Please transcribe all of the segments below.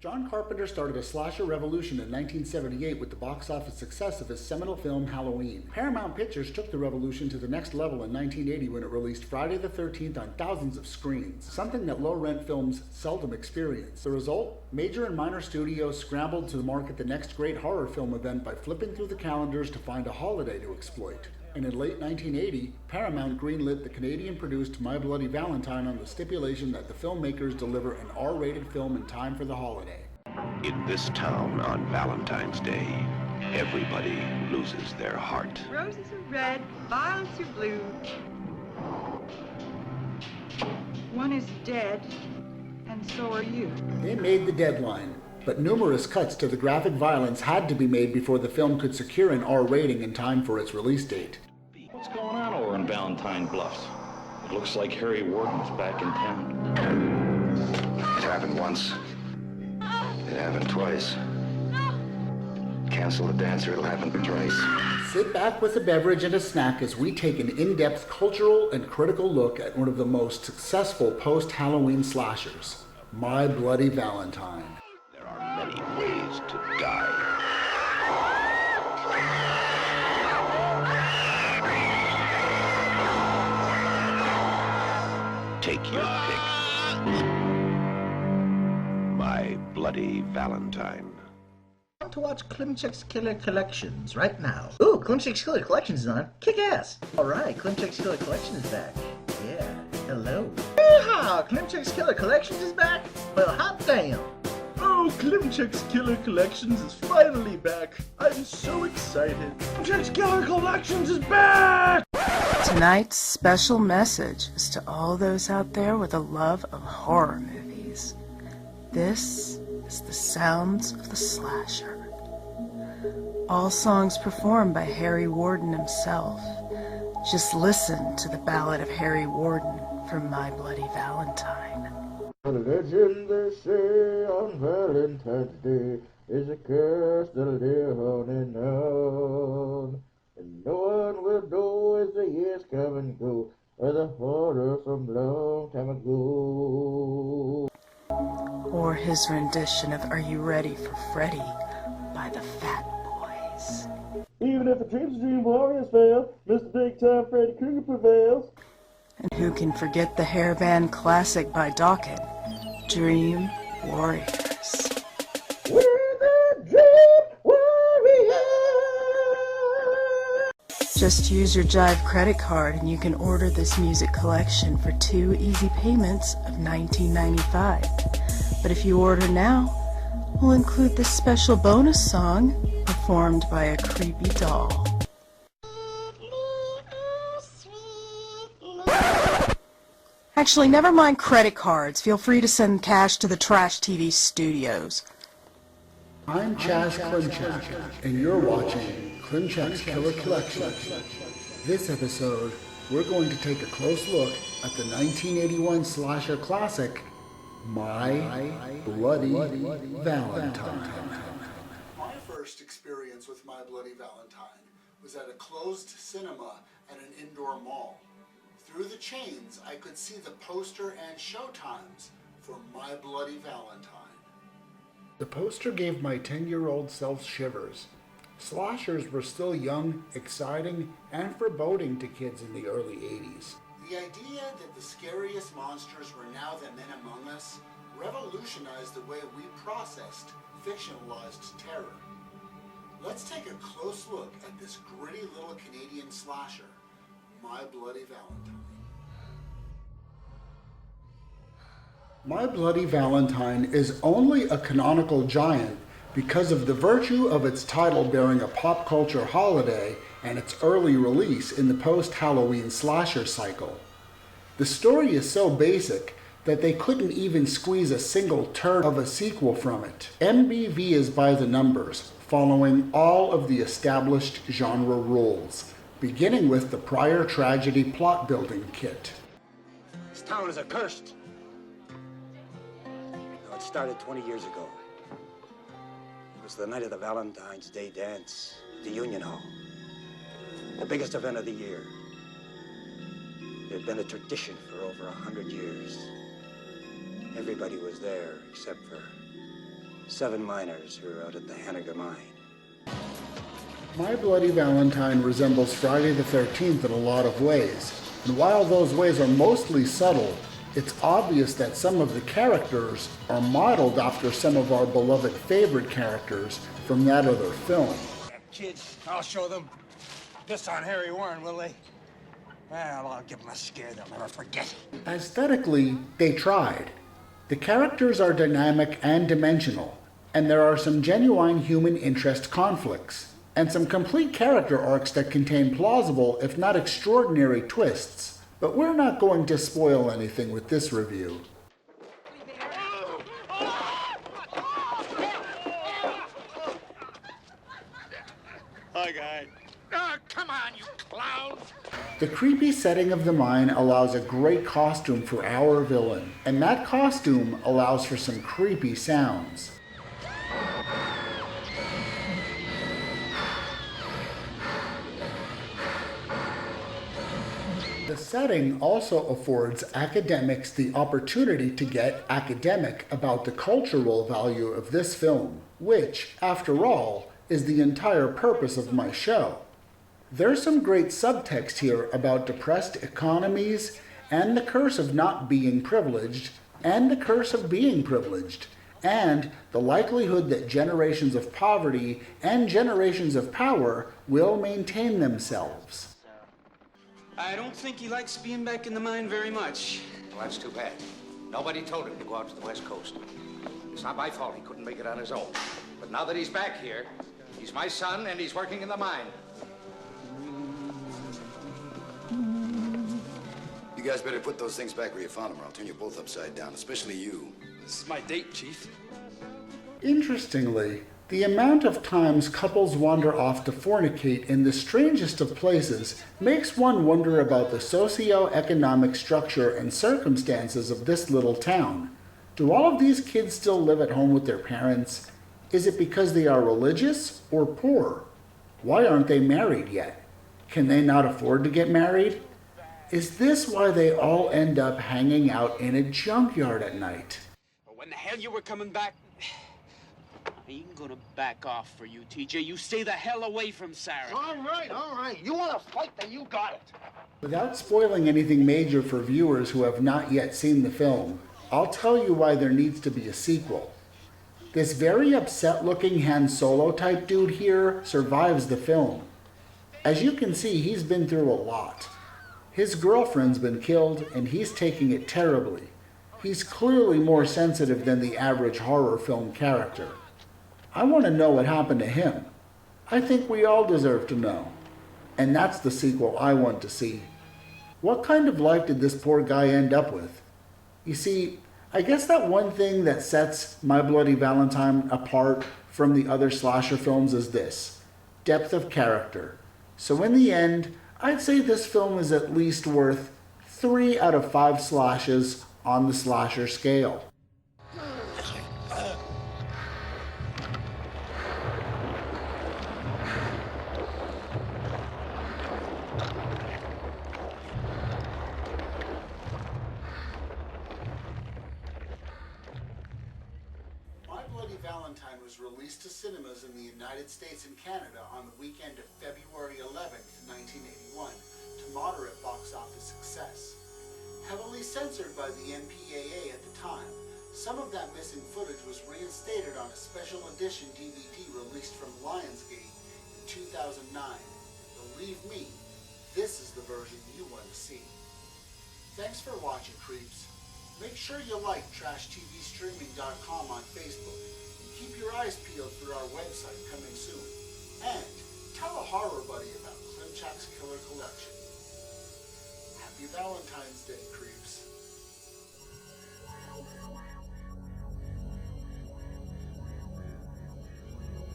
John Carpenter started a slasher revolution in 1978 with the box office success of his seminal film Halloween. Paramount Pictures took the revolution to the next level in 1980 when it released Friday the 13th on thousands of screens, something that low-rent films seldom experience. The result? Major and minor studios scrambled to market the next great horror film event by flipping through the calendars to find a holiday to exploit. And in late 1980, Paramount greenlit the Canadian-produced My Bloody Valentine on the stipulation that the filmmakers deliver an R-rated film in time for the holiday. In this town on Valentine's Day, everybody loses their heart. Roses are red, violets are blue. One is dead, and so are you. They made the deadline, but numerous cuts to the graphic violence had to be made before the film could secure an R rating in time for its release date. What's going on over in Valentine Bluffs? It looks like Harry Warden's back in town. It happened once. It happened twice. Cancel the dancer, it'll happen twice. Sit back with a beverage and a snack as we take an in-depth cultural and critical look at one of the most successful post-Halloween slashers, My Bloody Valentine. There are many ways to die. Take your pick. My Bloody Valentine. To watch Klimchek's Killer Collections right now. Ooh, Klimchek's Killer Collections is on. Kick ass. Alright, Klimchek's Killer Collection is back. Yeah, hello. Yeehaw! Klimchek's Killer Collections is back? Well, hot damn. Oh, Klimchek's Killer Collections is finally back. I'm so excited. Klimchek's Killer Collections is back! Tonight's special message is to all those out there with a love of horror movies. This is the sounds of the slasher. All songs performed by Harry Warden himself. Just listen to the Ballad of Harry Warden from My Bloody Valentine. The legend they say on Valentine's Day is a curse that'll live on and on. And no one will know as the years come and go, or the horror from long time ago. Or his rendition of Are You Ready for Freddy by the Fat Boys. Even if the dreams of dream warriors fail, Mr. Big Time Freddy Krueger prevails. And who can forget the hairband classic by Dokken, Dream Warriors. We're the Dream Warriors! Just use your Jive credit card and you can order this music collection for 2 easy payments of $19.95. But if you order now, we'll include this special bonus song performed by a creepy doll. Actually, never mind credit cards. Feel free to send cash to the Trash TV Studios. I'm Chaz Klimchek, and you're watching Klimchek's Killer Collection. This episode, we're going to take a close look at the 1981 slasher classic, My Bloody Valentine. My first experience with My Bloody Valentine was at a closed cinema at an indoor mall. Through the chains, I could see the poster and showtimes for My Bloody Valentine. The poster gave my 10-year-old self shivers. Slashers were still young, exciting, and foreboding to kids in the early 80s. The idea that the scariest monsters were now the men among us revolutionized the way we processed fictionalized terror. Let's take a close look at this gritty little Canadian slasher, My Bloody Valentine. My Bloody Valentine is only a canonical giant because of the virtue of its title bearing a pop culture holiday and its early release in the post-Halloween slasher cycle. The story is so basic that they couldn't even squeeze a single turd of a sequel from it. MBV is by the numbers, following all of the established genre rules, beginning with the prior tragedy plot-building kit. This town is accursed. It started 20 years ago. It was the night of the Valentine's Day dance at the Union Hall. The biggest event of the year. had been a tradition for over 100 years. Everybody was there except for 7 miners who were out at the Hanniger mine. My Bloody Valentine resembles Friday the 13th in a lot of ways, and while those ways are mostly subtle, it's obvious that some of the characters are modeled after some of our beloved favorite characters from that other film. Kids, I'll show them. Piss on Harry Warren, will they? Well, I'll give them a scare they'll never forget. Aesthetically, they tried. The characters are dynamic and dimensional, and there are some genuine human interest conflicts, and some complete character arcs that contain plausible, if not extraordinary, twists. But we're not going to spoil anything with this review. Hi, guy. Come on, you clown! The creepy setting of the mine allows a great costume for our villain, and that costume allows for some creepy sounds. The setting also affords academics the opportunity to get academic about the cultural value of this film, which, after all, is the entire purpose of my show. There's some great subtext here about depressed economies, and the curse of not being privileged, and the curse of being privileged, and the likelihood that generations of poverty and generations of power will maintain themselves. I don't think he likes being back in the mine very much. Well, that's too bad. Nobody told him to go out to the West Coast. It's not my fault he couldn't make it on his own. But now that he's back here, he's my son and he's working in the mine. You guys better put those things back where you found them, or I'll turn you both upside down, especially you. This is my date, Chief. Interestingly, the amount of times couples wander off to fornicate in the strangest of places makes one wonder about the socio-economic structure and circumstances of this little town. Do all of these kids still live at home with their parents? Is it because they are religious or poor? Why aren't they married yet? Can they not afford to get married? Is this why they all end up hanging out in a junkyard at night? When the hell you were coming back? I ain't gonna back off for you, TJ. You stay the hell away from Sarah. All right. You want to fight, then you got it. Without spoiling anything major for viewers who have not yet seen the film, I'll tell you why there needs to be a sequel. This very upset-looking Han Solo type dude here survives the film. As you can see, he's been through a lot. His girlfriend's been killed, and he's taking it terribly. He's clearly more sensitive than the average horror film character. I want to know what happened to him. I think we all deserve to know. And that's the sequel I want to see. What kind of life did this poor guy end up with? You see, I guess that one thing that sets My Bloody Valentine apart from the other slasher films is this: depth of character. So in the end, I'd say this film is at least worth 3 out of 5 slashes on the slasher scale. My Bloody Valentine was released to cinemas in the United States and Canada on the weekend of February 11th, 1981, to moderate box office success. Heavily censored by the MPAA at the time, some of that missing footage was reinstated on a special edition DVD released from Lionsgate in 2009. Believe me, this is the version you want to see. Thanks for watching, creeps. Make sure you like TrashTVStreaming.com on Facebook, and keep your eyes peeled for our website coming soon. And tell a horror buddy about Klimchak's Killer Collection. Happy Valentine's Day, creeps.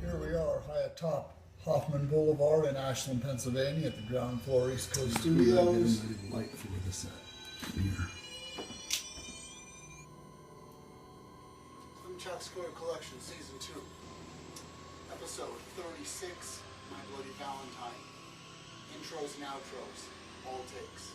Here we are, high atop Hoffman Boulevard in Ashland, Pennsylvania, at the ground floor East Coast Studios. Light for the set here. Klimchak's Killer Collection, Season 2, Episode 36, My Bloody Valentine. Intros and outros, all takes.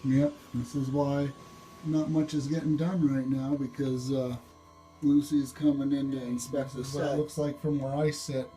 Yep, this is why not much is getting done right now, because Lucy's coming in to inspect the set. What it looks like from where I sit.